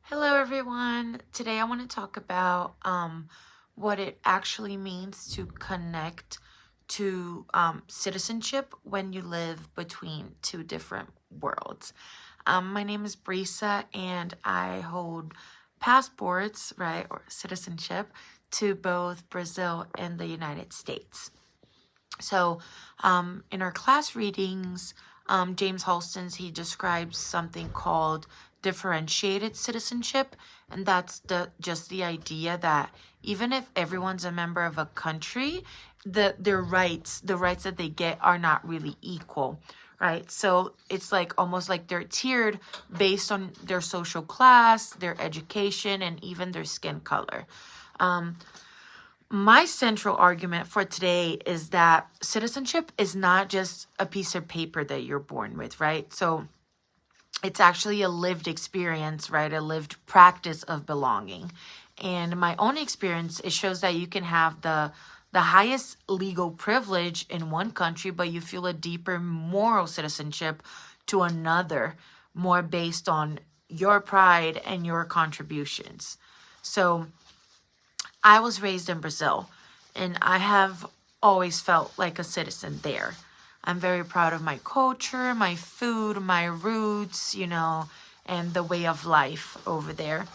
Hello, everyone. Today I want to talk about what it actually means to connect to citizenship when you live between two different worlds. My name is Brisa, and I hold passports, right, or citizenship to both Brazil and the United States. So, in our class readings, James Holston's he describes something called differentiated citizenship, and that's just the idea that even if everyone's a member of a country, their rights, the rights that they get, are not really equal, right? So it's like almost like they're tiered based on their social class, their education, and even their skin color. My central argument for today is that citizenship is not just a piece of paper that you're born with, right? So it's actually a lived experience, right? A lived practice of belonging. And my own experience, it shows that you can have the highest legal privilege in one country, but you feel a deeper moral citizenship to another, more based on your pride and your contributions. So I was raised in Brazil, and I have always felt like a citizen there. I'm very proud of my culture, my food, my roots, and the way of life over there.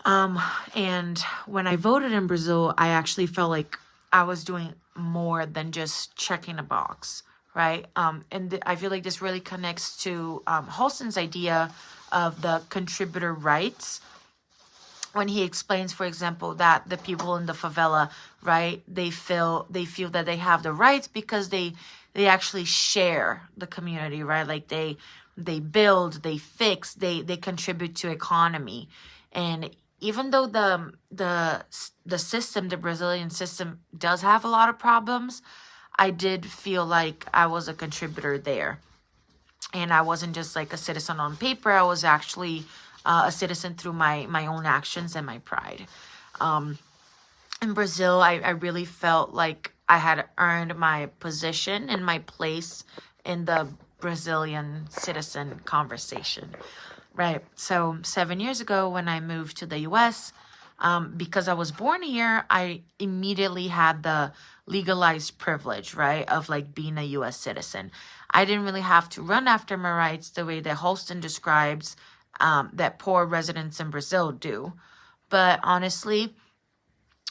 And when I voted in Brazil, I actually felt like I was doing more than just checking a box, right? And I feel like this really connects to Holston's idea of the contributor rights, when he explains, for example, that the people in the favela, right, they feel that they have the rights because they actually share the community, right? Like they build, they fix, they contribute to economy. And even though the system, the Brazilian system, does have a lot of problems, I did feel like I was a contributor there. And I wasn't just like a citizen on paper. I was actually a citizen through my own actions and my pride. In Brazil, I really felt like I had earned my position and my place in the Brazilian citizen conversation, right? So 7 years ago, when I moved to the U.S., because I was born here, I immediately had the legalized privilege, right, of like being a U.S. citizen. I didn't really have to run after my rights the way that Holston describes that poor residents in Brazil do. But honestly,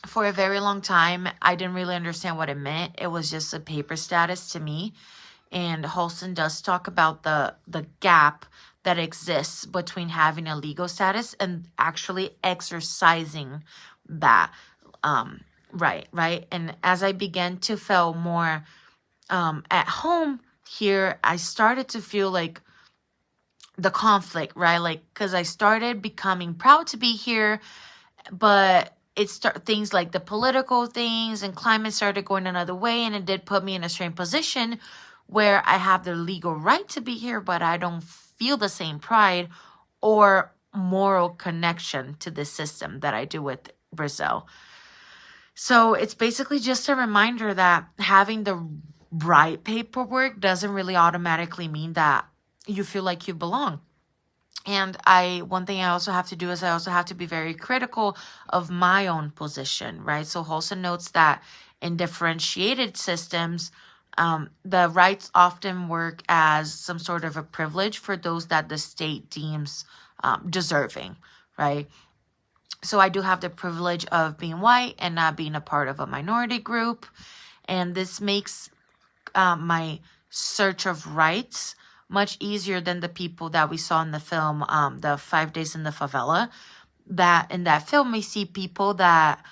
for a very long time, I didn't really understand what it meant. It was just a paper status to me. And Holston does talk about the gap that exists between having a legal status and actually exercising that right. And as I began to feel more at home here, I started to feel like the conflict, right? Like, because I started becoming proud to be here, but things like the political things and climate started going another way, and it did put me in a strange position where I have the legal right to be here, but I don't feel the same pride or moral connection to the system that I do with Brazil. So it's basically just a reminder that having the right paperwork doesn't really automatically mean that you feel like you belong. And one thing I also have to do is I also have to be very critical of my own position, right? So Holston notes that in differentiated systems, the rights often work as some sort of a privilege for those that the state deems deserving, right? So I do have the privilege of being white and not being a part of a minority group. And this makes my search of rights much easier than the people that we saw in the film, the 5 Days in the Favela. That in that film, we see people that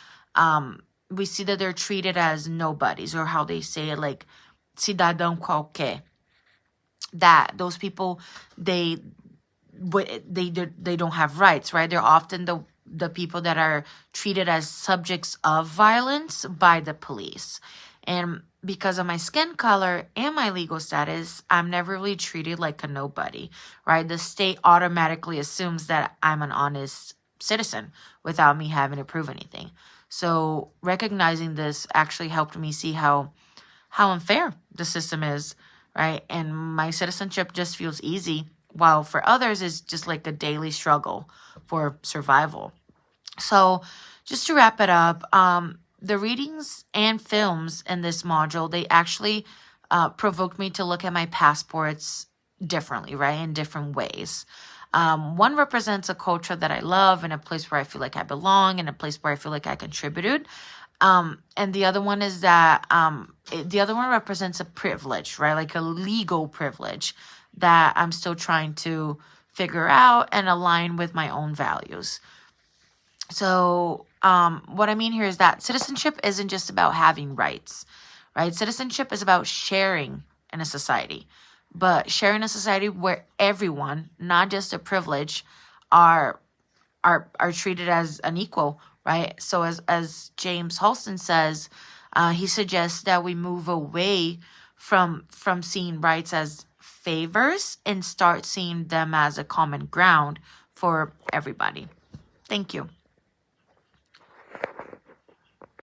we see that they're treated as nobodies, or how they say it, like cidadão qualquer. That those people, they don't have rights, right? They're often the people that are treated as subjects of violence by the police. And because of my skin color and my legal status, I'm never really treated like a nobody, right? The state automatically assumes that I'm an honest citizen without me having to prove anything. So recognizing this actually helped me see how unfair the system is, right? And my citizenship just feels easy while for others it's just like a daily struggle for survival. So just to wrap it up, the readings and films in this module, they actually provoked me to look at my passports differently, right? In different ways. One represents a culture that I love and a place where I feel like I belong and a place where I feel like I contributed. And the other one is that the other one represents a privilege, right? Like a legal privilege that I'm still trying to figure out and align with my own values. So, what I mean here is that citizenship isn't just about having rights, right? Citizenship is about sharing in a society, but sharing a society where everyone, not just a privilege, are treated as an equal, right? So, as James Holston says, he suggests that we move away from seeing rights as favors and start seeing them as a common ground for everybody. Thank you.